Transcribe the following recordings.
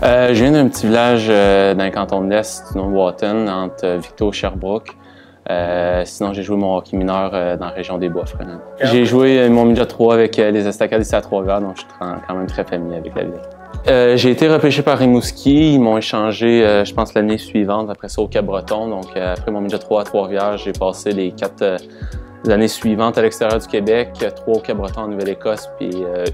Je viens d'un petit village dans le canton de l'Est, du nom de Wotton, entre Victo et Sherbrooke. Sinon, j'ai joué mon hockey mineur dans la région des Bois-Frenènes. J'ai joué mon midget 3 avec les Estacades ici à Trois-Rivières, donc je suis quand même très familier avec la ville. J'ai été repêché par Rimouski. Ils m'ont échangé, je pense, l'année suivante, après ça au Cap-Breton. Donc, après mon midget 3 à Trois-Rivières, j'ai passé les 4 années suivantes à l'extérieur du Québec, 3 au Cap-Breton en Nouvelle-Écosse, puis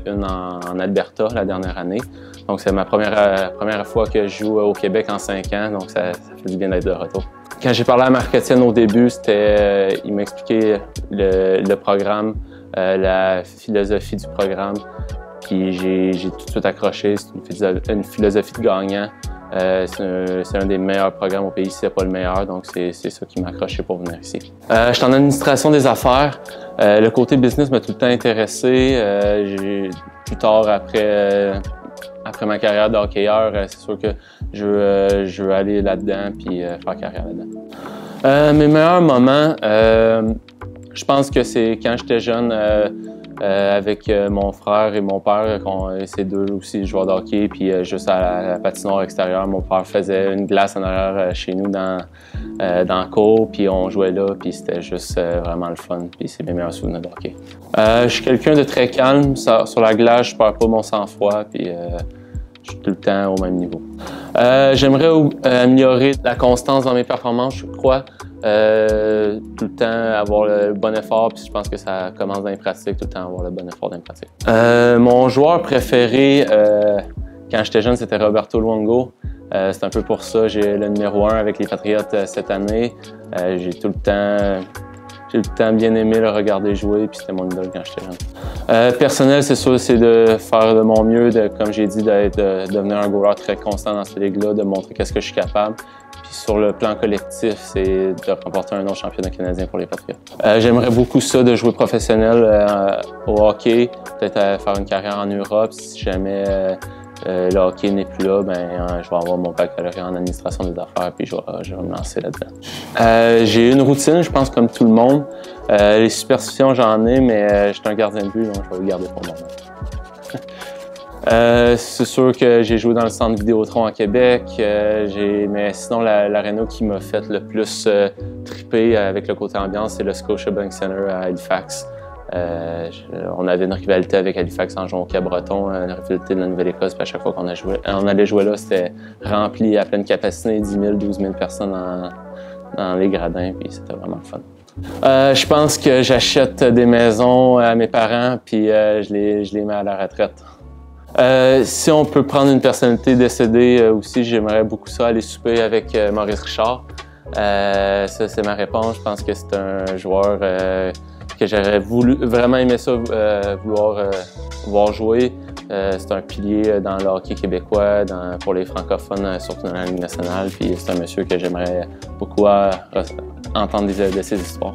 une en Alberta la dernière année. Donc, c'est ma première fois que je joue au Québec en 5 ans, donc ça fait du bien d'être de retour. Quand j'ai parlé à Marc-Étienne au début, il m'expliquait le programme, la philosophie du programme, puis j'ai tout de suite accroché. C'est une philosophie de gagnant. C'est un des meilleurs programmes au pays, si ce n'est pas le meilleur, donc c'est ça qui m'a accroché pour venir ici. Je suis en administration des affaires. Le côté business m'a tout le temps intéressé. Plus tard, après ma carrière de hockeyeur, c'est sûr que je veux aller là-dedans puis faire carrière là-dedans. Mes meilleurs moments, je pense que c'est quand j'étais jeune, avec mon frère et mon père, ces deux aussi joueurs de hockey, puis juste à la patinoire extérieure, mon père faisait une glace en arrière chez nous dans le cours, puis on jouait là, puis c'était juste vraiment le fun, puis c'est mes meilleurs souvenirs de hockey. Je suis quelqu'un de très calme, sur la glace, je perds pas mon sang-froid, puis je suis tout le temps au même niveau. J'aimerais améliorer la constance dans mes performances, je crois. Tout le temps avoir le bon effort, puis je pense que ça commence dans les pratiques, tout le temps avoir le bon effort dans les pratiques. Mon joueur préféré, quand j'étais jeune, c'était Roberto Luongo. C'est un peu pour ça, j'ai le numéro 1 avec les Patriotes cette année. J'ai tout le temps bien aimé le regarder jouer, puis c'était mon idole quand j'étais jeune. Personnel, c'est sûr, c'est de faire de mon mieux, comme j'ai dit, de devenir un goaler très constant dans cette ligue-là, de montrer qu'est-ce que je suis capable. Puis sur le plan collectif, c'est de remporter un autre championnat canadien pour les Patriotes. J'aimerais beaucoup ça, de jouer professionnel au hockey, peut-être faire une carrière en Europe. Si jamais le hockey n'est plus là, je vais avoir mon baccalauréat en administration des affaires, puis je vais me lancer là-dedans. J'ai une routine, je pense, comme tout le monde. Les superstitions, j'en ai, mais je suis un gardien de but, donc je vais le garder pour moi. C'est sûr que j'ai joué dans le centre Vidéotron à Québec, mais sinon l'aréna qui m'a fait le plus triper avec le côté ambiance, c'est le Scotiabank Centre à Halifax. On avait une rivalité avec Halifax en jouant au Cap-Breton, une rivalité de la Nouvelle-Écosse, puis à chaque fois qu'on allait jouer là, c'était rempli à pleine capacité, 10 000, 12 000 personnes dans les gradins, puis c'était vraiment le fun. Je pense que j'achète des maisons à mes parents, puis je les mets à la retraite. Si on peut prendre une personnalité décédée aussi, j'aimerais beaucoup ça, aller souper avec Maurice Richard. Ça, c'est ma réponse. Je pense que c'est un joueur que j'aurais vraiment aimé ça voir jouer. C'est un pilier dans le hockey québécois, pour les francophones, surtout dans la Ligue nationale. Puis c'est un monsieur que j'aimerais beaucoup entendre de ses histoires.